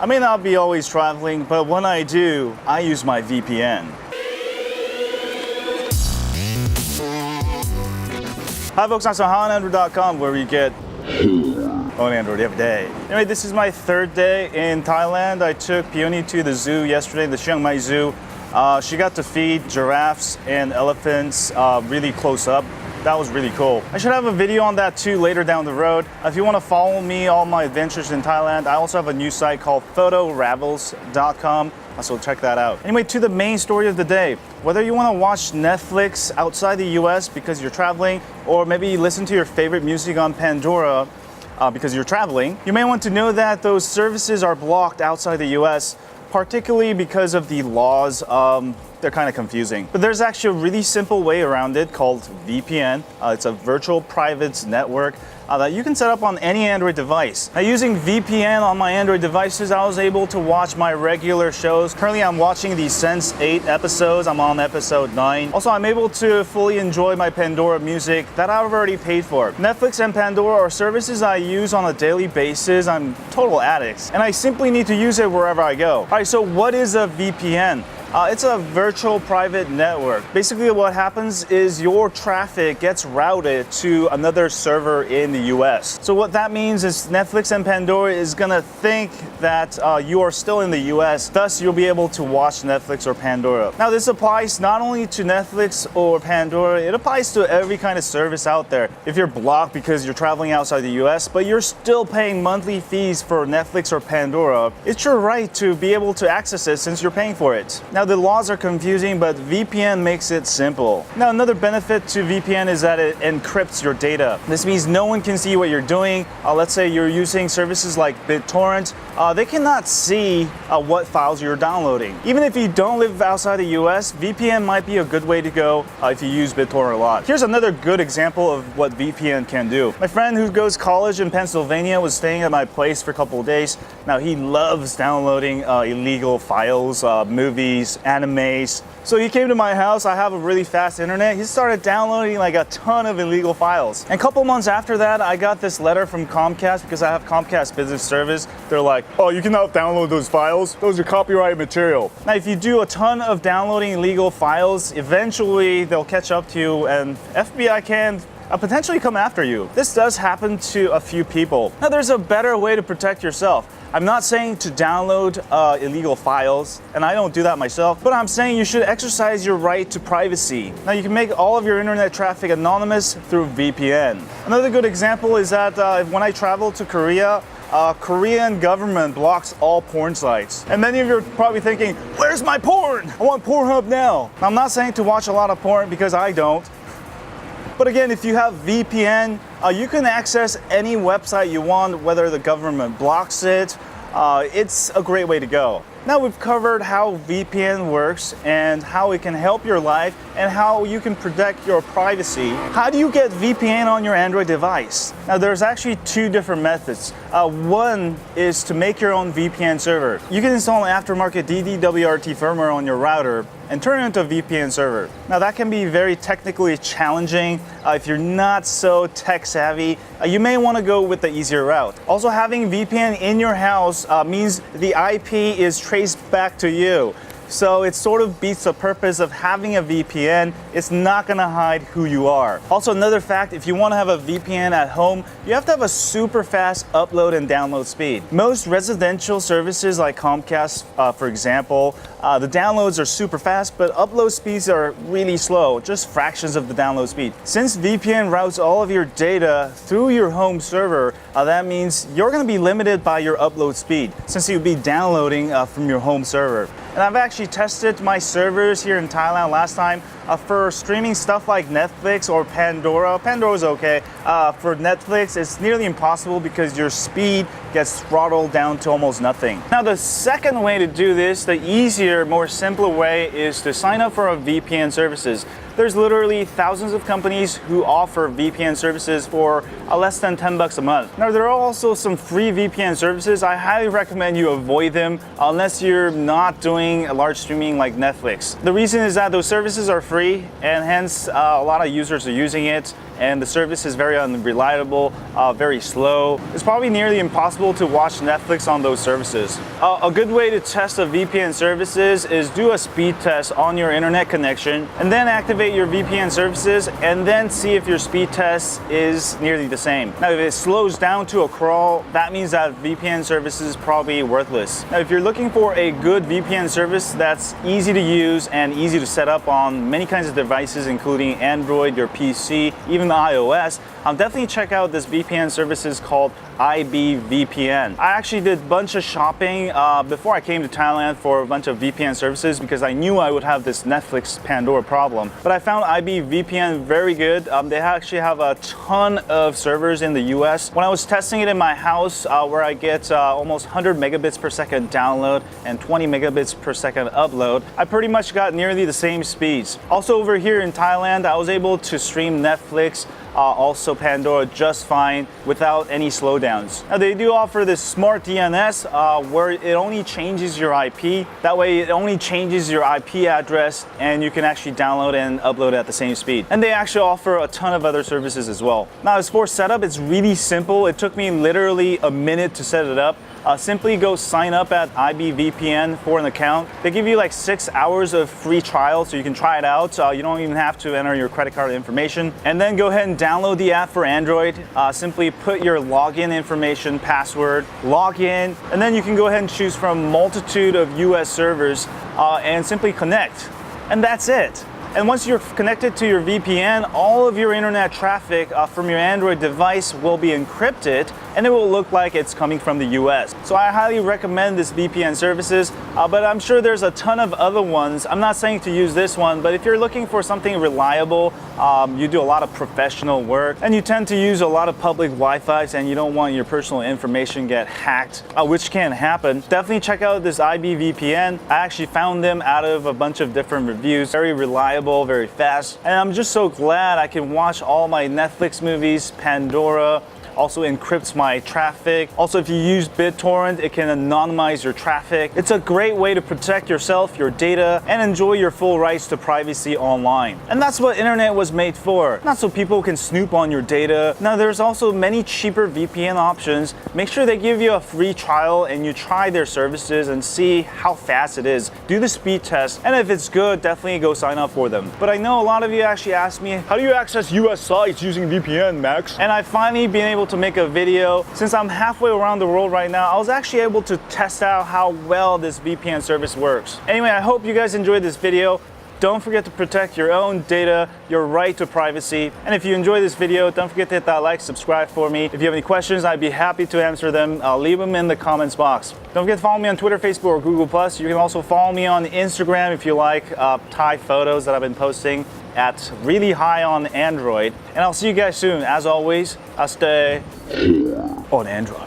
I may not be always traveling, but when I do, I use my VPN. Hi folks, I'm HowOnAndroid.com, where we get on Android every day. Anyway, this is my third day in Thailand. I took Peony to the zoo yesterday, the Chiang Mai Zoo. She got to feed giraffes and elephants really close up. That was really cool. I should have a video on that too later down the road. If you want to follow me, all my adventures in Thailand, I also have a new site called photoravels.com. So check that out. Anyway, to the main story of the day. Whether you want to watch Netflix outside the US because you're traveling, or maybe listen to your favorite music on Pandora because you're traveling, you may want to know that those services are blocked outside the US, particularly because of the laws. They're kind of confusing. But there's actually a really simple way around it called VPN. It's a virtual private network that you can set up on any Android device. Now, using VPN on my Android devices, I was able to watch my regular shows. Currently, I'm watching the Sense8 episodes. I'm on episode 9. Also, I'm able to fully enjoy my Pandora music that I've already paid for. Netflix and Pandora are services I use on a daily basis. I'm total addicts, and I simply need to use it wherever I go. All right, so what is a VPN? It's a virtual private network. Basically, what happens is your traffic gets routed to another server in the US. So what that means is Netflix and Pandora is gonna think that you are still in the US, thus you'll be able to watch Netflix or Pandora. Now, this applies not only to Netflix or Pandora, it applies to every kind of service out there. If you're blocked because you're traveling outside the US, but you're still paying monthly fees for Netflix or Pandora, it's your right to be able to access it since you're paying for it. Now, the laws are confusing, but VPN makes it simple. Now, another benefit to VPN is that it encrypts your data. This means no one can see what you're doing. Let's say you're using services like BitTorrent. They cannot see what files you're downloading. Even if you don't live outside the US, VPN might be a good way to go if you use BitTorrent a lot. Here's another good example of what VPN can do. My friend who goes to college in Pennsylvania was staying at my place for a couple of days. Now, he loves downloading illegal files, movies, animes. So he came to my house. I have a really fast internet. He started downloading like a ton of illegal files. And a couple months after that, I got this letter from Comcast because I have Comcast Business Service. They're like, oh, you cannot download those files. Those are copyrighted material. Now, if you do a ton of downloading illegal files, eventually they'll catch up to you and FBI can potentially come after you. This does happen to a few people. Now, there's a better way to protect yourself. I'm not saying to download illegal files, and I don't do that myself, but I'm saying you should exercise your right to privacy. Now, you can make all of your internet traffic anonymous through VPN. Another good example is that when I travel to Korea, Korean government blocks all porn sites. And many of you are probably thinking, where's my porn? I want Pornhub now. I'm not saying to watch a lot of porn because I don't. But again, if you have VPN, you can access any website you want, whether the government blocks it. It's a great way to go. Now, we've covered how VPN works and how it can help your life and how you can protect your privacy. How do you get VPN on your Android device? Now, there's actually two different methods. One is to make your own VPN server. You can install an aftermarket DDWRT firmware on your router and turn it into a VPN server. Now, that can be very technically challenging. If you're not so tech savvy, you may want to go with the easier route. Also, having VPN in your house means the IP is traced back to you. So it sort of beats the purpose of having a VPN. It's not gonna hide who you are. Also, another fact, if you wanna have a VPN at home, you have to have a super fast upload and download speed. Most residential services like Comcast, for example, the downloads are super fast, but upload speeds are really slow, just fractions of the download speed. Since VPN routes all of your data through your home server, that means you're gonna be limited by your upload speed, since you'll be downloading from your home server. And I've actually tested my servers here in Thailand last time for streaming stuff like Netflix or Pandora. Pandora's okay. For Netflix, it's nearly impossible because your speed gets throttled down to almost nothing. Now, the second way to do this, the easier, more simpler way, is to sign up for a VPN services. There's literally thousands of companies who offer VPN services for less than $10 a month. Now, there are also some free VPN services. I highly recommend you avoid them unless you're not doing a large streaming like Netflix. The reason is that those services are free and hence a lot of users are using it. and the service is very unreliable, very slow. It's probably nearly impossible to watch Netflix on those services. A good way to test a VPN services is do a speed test on your internet connection and then activate your VPN services and then see if your speed test is nearly the same. Now, if it slows down to a crawl, that means that VPN service is probably worthless. Now, if you're looking for a good VPN service that's easy to use and easy to set up on many kinds of devices, including Android, your PC, even the iOS, definitely check out this VPN services called IBVPN. I actually did a bunch of shopping before I came to Thailand for a bunch of VPN services because I knew I would have this Netflix Pandora problem. But I found IBVPN very good. They actually have a ton of servers in the US. When I was testing it in my house where I get almost 100 megabits per second download and 20 megabits per second upload, I pretty much got nearly the same speeds. Also over here in Thailand, I was able to stream Netflix, also Pandora just fine without any slowdowns. Now they do offer this smart DNS where it only changes your IP. That way it only changes your IP address and you can actually download and upload at the same speed. And they actually offer a ton of other services as well. Now as for setup, it's really simple. It took me literally a minute to set it up. Simply go sign up at IBVPN for an account. They give you like 6 hours of free trial so you can try it out. You don't even have to enter your credit card information. And then go ahead and download the app for Android. Simply put your login information, password, log in, and then you can go ahead and choose from a multitude of US servers and simply connect. And that's it. And once you're connected to your VPN, all of your internet traffic from your Android device will be encrypted and it will look like it's coming from the US. So I highly recommend this VPN services, but I'm sure there's a ton of other ones. I'm not saying to use this one, but if you're looking for something reliable, you do a lot of professional work and you tend to use a lot of public Wi-Fi's and you don't want your personal information get hacked, which can happen, definitely check out this IBVPN. I actually found them out of a bunch of different reviews. Very reliable, very fast, and I'm just so glad I can watch all my Netflix movies. Pandora also encrypts my traffic. Also, if you use BitTorrent, it can anonymize your traffic. It's a great way to protect yourself, your data, and enjoy your full rights to privacy online. And that's what internet was made for, not so people can snoop on your data. Now, there's also many cheaper VPN options. Make sure they give you a free trial and you try their services and see how fast it is. Do the speed test, and if it's good, definitely go sign up for them. But I know a lot of you actually asked me, how do you access US sites using VPN, Max? And I finally been able to make a video. Since I'm halfway around the world right now, I was actually able to test out how well this VPN service works. Anyway, I hope you guys enjoyed this video. Don't forget to protect your own data, your right to privacy. And if you enjoyed this video, don't forget to hit that like, subscribe for me. If you have any questions, I'd be happy to answer them. I'll leave them in the comments box. Don't forget to follow me on Twitter, Facebook, or Google+. You can also follow me on Instagram if you like Thai photos that I've been posting at Really High on Android. And I'll see you guys soon. As always, I'll stay on Android.